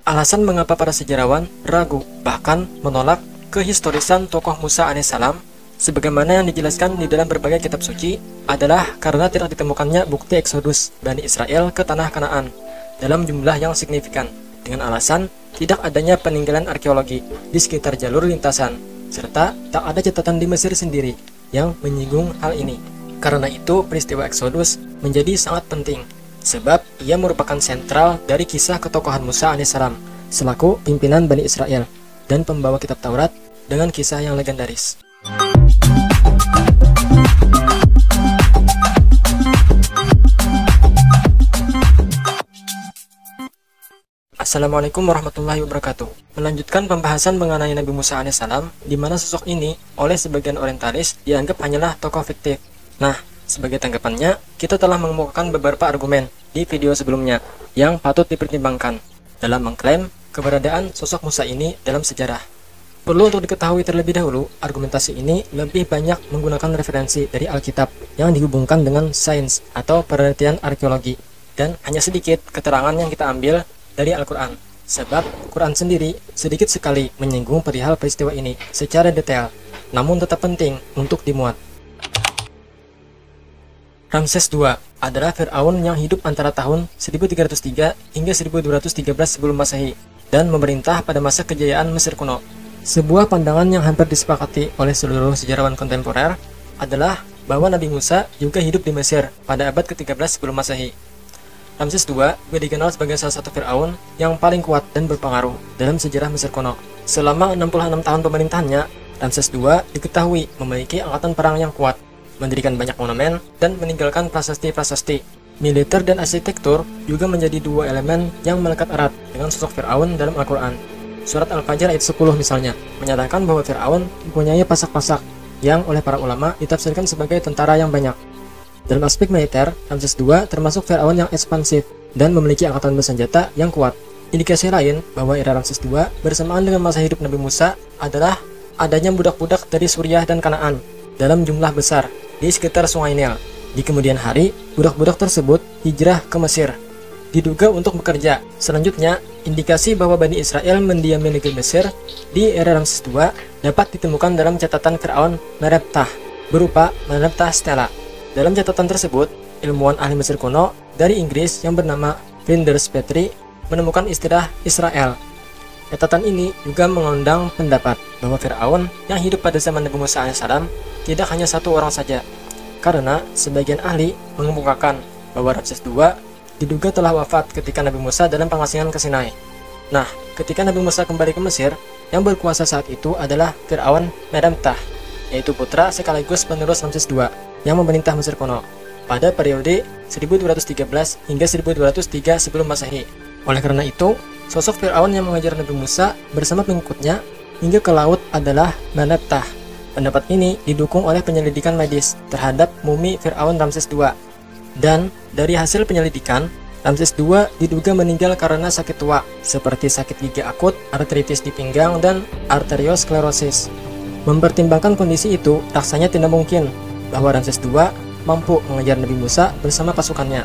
Alasan mengapa para sejarawan ragu, bahkan menolak kehistorisan tokoh Musa alaihissalam, sebagaimana yang dijelaskan di dalam berbagai kitab suci, adalah karena tidak ditemukannya bukti eksodus Bani Israel ke tanah Kanaan dalam jumlah yang signifikan, dengan alasan tidak adanya peninggalan arkeologi di sekitar jalur lintasan, serta tak ada catatan di Mesir sendiri yang menyinggung hal ini. Karena itu, peristiwa eksodus menjadi sangat penting, sebab ia merupakan sentral dari kisah ketokohan Musa alaihissalam selaku pimpinan Bani Israel dan pembawa kitab Taurat dengan kisah yang legendaris. Assalamualaikum warahmatullahi wabarakatuh. Melanjutkan pembahasan mengenai Nabi Musa alaihissalam, di mana sosok ini oleh sebagian orientalis dianggap hanyalah tokoh fiktif. Nah, sebagai tanggapannya, kita telah mengemukakan beberapa argumen di video sebelumnya yang patut dipertimbangkan dalam mengklaim keberadaan sosok Musa ini dalam sejarah. Perlu untuk diketahui terlebih dahulu, argumentasi ini lebih banyak menggunakan referensi dari Alkitab yang dihubungkan dengan sains atau penelitian arkeologi, dan hanya sedikit keterangan yang kita ambil dari Al-Quran, sebab Quran sendiri sedikit sekali menyinggung perihal peristiwa ini secara detail, namun tetap penting untuk dimuat. Ramses II adalah Fir'aun yang hidup antara tahun 1303 hingga 1213 sebelum Masehi dan memerintah pada masa kejayaan Mesir kuno. Sebuah pandangan yang hampir disepakati oleh seluruh sejarawan kontemporer adalah bahwa Nabi Musa juga hidup di Mesir pada abad ke-13 sebelum Masehi. Ramses II juga dikenal sebagai salah satu Fir'aun yang paling kuat dan berpengaruh dalam sejarah Mesir kuno. Selama 66 tahun pemerintahannya, Ramses II diketahui memiliki angkatan perang yang kuat, mendirikan banyak monumen, dan meninggalkan prasasti-prasasti. Militer dan arsitektur juga menjadi dua elemen yang melekat erat dengan sosok Fir'aun dalam Al-Quran. Surat Al-Fajr ayat 10 misalnya, menyatakan bahwa Fir'aun mempunyai pasak-pasak yang oleh para ulama ditafsirkan sebagai tentara yang banyak. Dalam aspek militer, Ramses II termasuk Fir'aun yang ekspansif dan memiliki angkatan bersenjata yang kuat. Indikasi lain bahwa era Ramses II bersamaan dengan masa hidup Nabi Musa adalah adanya budak-budak dari Suriah dan Kanaan dalam jumlah besar di sekitar Sungai Nil. Di kemudian hari, budak-budak tersebut hijrah ke Mesir, diduga untuk bekerja. Selanjutnya, indikasi bahwa Bani Israel mendiami negeri Mesir di era Ramses II dapat ditemukan dalam catatan Fir'aun Mereptah berupa Mereptah Stela. Dalam catatan tersebut, ilmuwan ahli Mesir kuno dari Inggris yang bernama Flinders Petrie menemukan istilah Israel. Catatan ini juga mengundang pendapat bahwa Fir'aun yang hidup pada zaman Nabi Musa alaihissalam tidak hanya satu orang saja, karena sebagian ahli mengemukakan bahwa Ramses II diduga telah wafat ketika Nabi Musa dalam pengasingan ke Sinai. Nah, ketika Nabi Musa kembali ke Mesir, yang berkuasa saat itu adalah Fir'aun Mereptah, yaitu putra sekaligus penerus Ramses II yang memerintah Mesir kuno pada periode 1213 hingga 1203 sebelum Masehi. Oleh karena itu, sosok Fir'aun yang mengajar Nabi Musa bersama pengikutnya hingga ke laut adalah Mereptah. Pendapat ini didukung oleh penyelidikan medis terhadap mumi Fir'aun Ramses II. Dan dari hasil penyelidikan, Ramses II diduga meninggal karena sakit tua seperti sakit gigi akut, artritis di pinggang, dan arteriosklerosis. Mempertimbangkan kondisi itu, rasanya tidak mungkin bahwa Ramses II mampu mengejar Nabi Musa bersama pasukannya.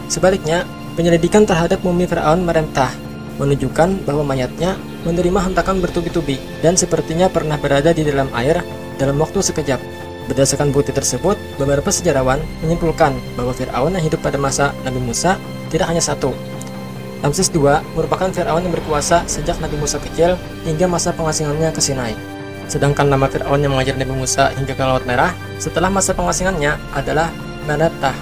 Sebaliknya, penyelidikan terhadap mumi Fir'aun Mereptah menunjukkan bahwa mayatnya menerima hentakan bertubi-tubi dan sepertinya pernah berada di dalam air dalam waktu sekejap. Berdasarkan bukti tersebut, beberapa sejarawan menyimpulkan bahwa Fir'aun yang hidup pada masa Nabi Musa tidak hanya satu. Ramses II merupakan Fir'aun yang berkuasa sejak Nabi Musa kecil hingga masa pengasingannya ke Sinai. Sedangkan nama Fir'aun yang mengajar Nabi Musa hingga ke Laut Merah setelah masa pengasingannya adalah Mereptah.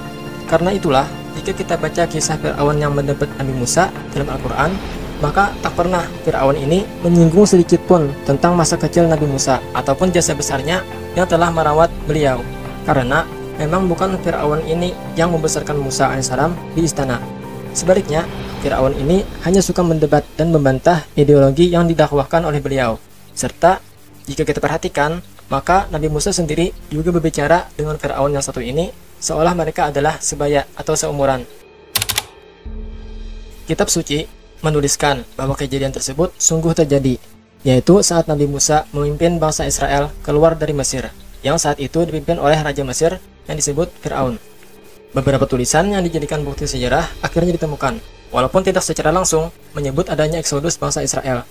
Karena itulah, jika kita baca kisah Fir'aun yang mendapat Nabi Musa dalam Al-Quran, maka tak pernah Fir'aun ini menyinggung sedikit pun tentang masa kecil Nabi Musa ataupun jasa besarnya yang telah merawat beliau. Karena memang bukan Fir'aun ini yang membesarkan Musa alaihissalam di istana. Sebaliknya, Fir'aun ini hanya suka mendebat dan membantah ideologi yang didakwahkan oleh beliau. Serta, jika kita perhatikan, maka Nabi Musa sendiri juga berbicara dengan Fir'aun yang satu ini seolah mereka adalah sebaya atau seumuran. Kitab suci menuliskan bahwa kejadian tersebut sungguh terjadi, yaitu saat Nabi Musa memimpin bangsa Israel keluar dari Mesir, yang saat itu dipimpin oleh Raja Mesir yang disebut Fir'aun. Beberapa tulisan yang dijadikan bukti sejarah akhirnya ditemukan, walaupun tidak secara langsung menyebut adanya eksodus bangsa Israel,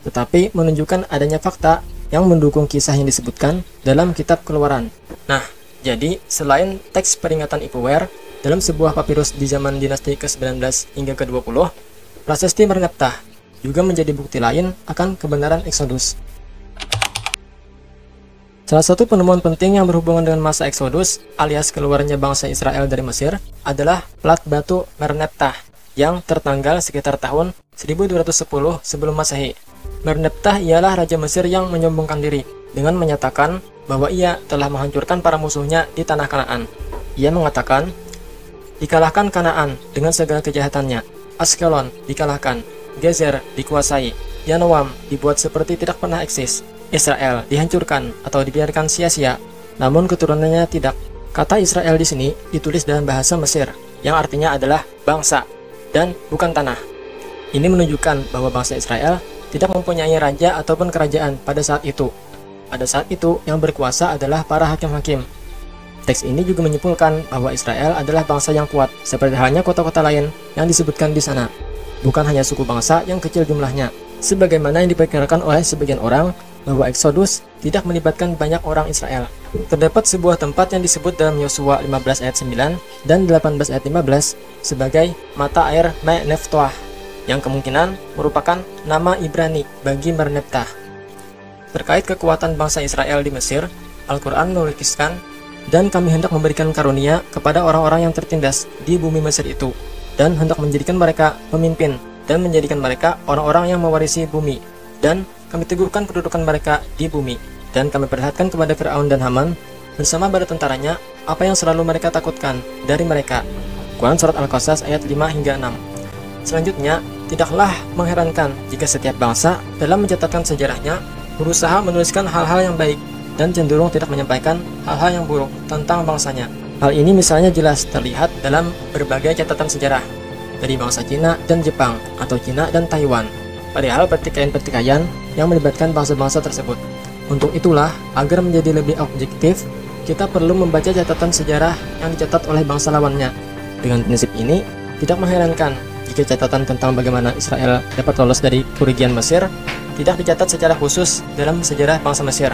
tetapi menunjukkan adanya fakta yang mendukung kisah yang disebutkan dalam kitab Keluaran. Nah, jadi selain teks peringatan Ipuwer dalam sebuah papirus di zaman dinasti ke-19 hingga ke-20, prasasti Merneptah juga menjadi bukti lain akan kebenaran eksodus. Salah satu penemuan penting yang berhubungan dengan masa eksodus alias keluarnya bangsa Israel dari Mesir adalah plat batu Merneptah yang tertanggal sekitar tahun 1210 sebelum Masehi. Merneptah ialah raja Mesir yang menyombongkan diri dengan menyatakan bahwa ia telah menghancurkan para musuhnya di tanah Kanaan. Ia mengatakan, dikalahkan Kanaan dengan segala kejahatannya, Askelon dikalahkan, Gezer dikuasai, Yanoam dibuat seperti tidak pernah eksis, Israel dihancurkan atau dibiarkan sia-sia, namun keturunannya tidak. Kata Israel di sini ditulis dalam bahasa Mesir, yang artinya adalah bangsa dan bukan tanah. Ini menunjukkan bahwa bangsa Israel tidak mempunyai raja ataupun kerajaan pada saat itu. Pada saat itu yang berkuasa adalah para hakim-hakim. Teks ini juga menyimpulkan bahwa Israel adalah bangsa yang kuat, seperti halnya kota-kota lain yang disebutkan di sana. Bukan hanya suku bangsa yang kecil jumlahnya, sebagaimana yang diperkirakan oleh sebagian orang bahwa Eksodus tidak melibatkan banyak orang Israel. Terdapat sebuah tempat yang disebut dalam Yosua 15 ayat 9 dan 18 ayat 15 sebagai mata air Me Neftoah, yang kemungkinan merupakan nama Ibrani bagi Merneptah. Terkait kekuatan bangsa Israel di Mesir, Al-Quran melukiskan, dan kami hendak memberikan karunia kepada orang-orang yang tertindas di bumi Mesir itu, dan hendak menjadikan mereka pemimpin, dan menjadikan mereka orang-orang yang mewarisi bumi, dan kami teguhkan kedudukan mereka di bumi, dan kami perlihatkan kepada Fir'aun dan Haman bersama bala tentaranya apa yang selalu mereka takutkan dari mereka. Quran Surat Al-Qasas ayat 5 hingga 6. Selanjutnya, tidaklah mengherankan jika setiap bangsa dalam mencatatkan sejarahnya berusaha menuliskan hal-hal yang baik dan cenderung tidak menyampaikan hal-hal yang buruk tentang bangsanya. Hal ini misalnya jelas terlihat dalam berbagai catatan sejarah dari bangsa Cina dan Jepang atau Cina dan Taiwan, padahal pertikaian-pertikaian yang melibatkan bangsa-bangsa tersebut. Untuk itulah, agar menjadi lebih objektif, kita perlu membaca catatan sejarah yang dicatat oleh bangsa lawannya. Dengan prinsip ini, tidak mengherankan jika catatan tentang bagaimana Israel dapat lolos dari kerugian Mesir tidak dicatat secara khusus dalam sejarah bangsa Mesir,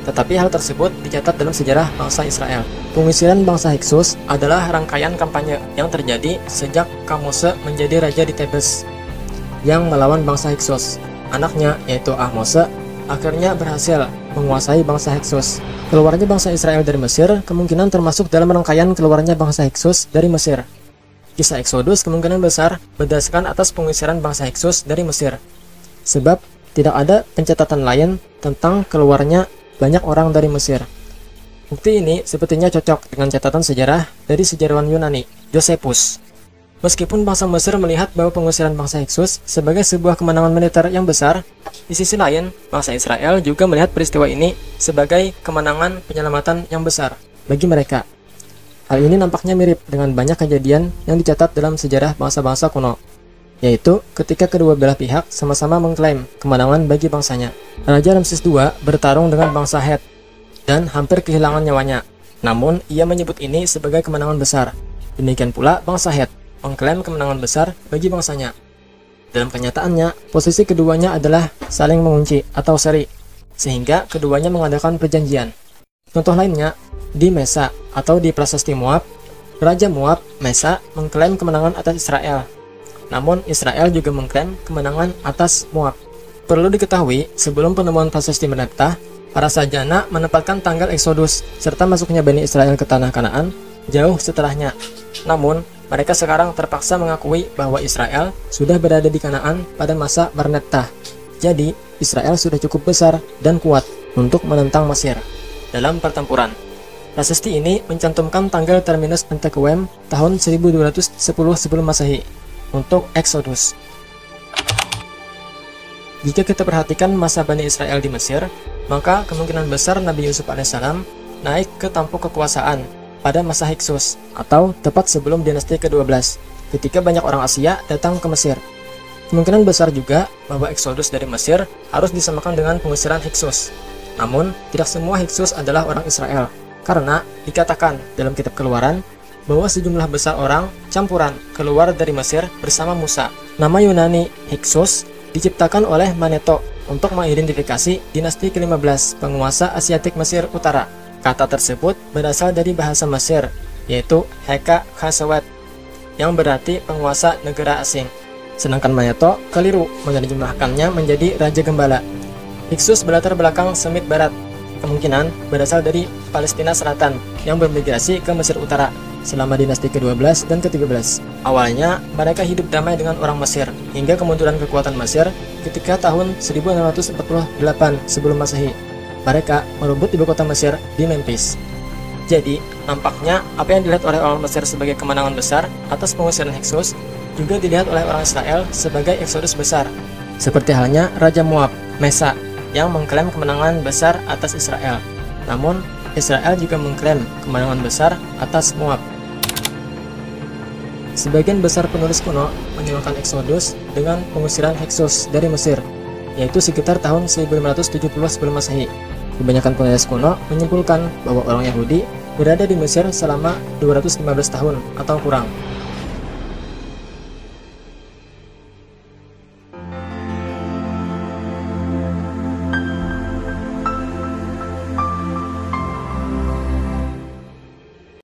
tetapi hal tersebut dicatat dalam sejarah bangsa Israel. Pengusirian bangsa Hiksus adalah rangkaian kampanye yang terjadi sejak Kamose menjadi raja di Tebes yang melawan bangsa Hiksus. Anaknya, yaitu Ahmose, akhirnya berhasil menguasai bangsa Hiksus. Keluarnya bangsa Israel dari Mesir kemungkinan termasuk dalam rangkaian keluarnya bangsa Hiksus dari Mesir. Kisah Eksodus kemungkinan besar berdasarkan atas pengusiran bangsa Hiksus dari Mesir, sebab tidak ada pencatatan lain tentang keluarnya banyak orang dari Mesir. Bukti ini sepertinya cocok dengan catatan sejarah dari sejarawan Yunani, Josephus. Meskipun bangsa Mesir melihat bahwa pengusiran bangsa Hiksus sebagai sebuah kemenangan militer yang besar, di sisi lain, bangsa Israel juga melihat peristiwa ini sebagai kemenangan penyelamatan yang besar bagi mereka. Hal ini nampaknya mirip dengan banyak kejadian yang dicatat dalam sejarah bangsa-bangsa kuno, yaitu ketika kedua belah pihak sama-sama mengklaim kemenangan bagi bangsanya. Raja Ramses II bertarung dengan bangsa Het dan hampir kehilangan nyawanya, namun ia menyebut ini sebagai kemenangan besar. Demikian pula bangsa Het mengklaim kemenangan besar bagi bangsanya. Dalam kenyataannya, posisi keduanya adalah saling mengunci atau seri, sehingga keduanya mengadakan perjanjian. Contoh lainnya, di Mesa atau di Prasasti Moab, Raja Moab, Mesa, mengklaim kemenangan atas Israel. Namun Israel juga mengklaim kemenangan atas Moab. Perlu diketahui, sebelum penemuan prasasti Merneptah, para sajana menempatkan tanggal Eksodus serta masuknya Bani Israel ke tanah Kanaan jauh setelahnya. Namun, mereka sekarang terpaksa mengakui bahwa Israel sudah berada di Kanaan pada masa Merneptah. Jadi, Israel sudah cukup besar dan kuat untuk menentang Mesir dalam pertempuran. Prasasti ini mencantumkan tanggal terminus Entekwem tahun 1210 sebelum Masehi untuk Eksodus. Jika kita perhatikan masa Bani Israel di Mesir, maka kemungkinan besar Nabi Yusuf alaihissalam naik ke tampuk kekuasaan pada masa Hiksus atau tepat sebelum dinasti ke-12, ketika banyak orang Asia datang ke Mesir. Kemungkinan besar juga bahwa Eksodus dari Mesir harus disamakan dengan pengusiran Hiksus. Namun, tidak semua Hiksus adalah orang Israel, karena dikatakan dalam kitab Keluaran bahwa sejumlah besar orang campuran keluar dari Mesir bersama Musa. Nama Yunani Hyksos diciptakan oleh Manetho untuk mengidentifikasi dinasti ke-15 penguasa Asiatik Mesir Utara. Kata tersebut berasal dari bahasa Mesir, yaitu Heka Khasawat, yang berarti penguasa negara asing. Sedangkan Manetho keliru menerjemahkannya menjadi Raja Gembala. Hyksos berlatar belakang Semit Barat, kemungkinan berasal dari Palestina Selatan yang bermigrasi ke Mesir Utara selama dinasti ke-12 dan ke-13. Awalnya, mereka hidup damai dengan orang Mesir hingga kemunduran kekuatan Mesir ketika tahun 1648 sebelum Masehi. Mereka merebut ibu kota Mesir di Memphis. Jadi, nampaknya apa yang dilihat oleh orang Mesir sebagai kemenangan besar atas pengusiran Hyksos juga dilihat oleh orang Israel sebagai eksodus besar. Seperti halnya Raja Moab, Mesa, yang mengklaim kemenangan besar atas Israel. Namun, Israel juga mengklaim kemenangan besar atas Moab. Sebagian besar penulis kuno menyamakan Eksodus dengan pengusiran Hyksos dari Mesir, yaitu sekitar tahun 1570 sebelum Masehi. Kebanyakan penulis kuno menyimpulkan bahwa orang Yahudi berada di Mesir selama 215 tahun atau kurang.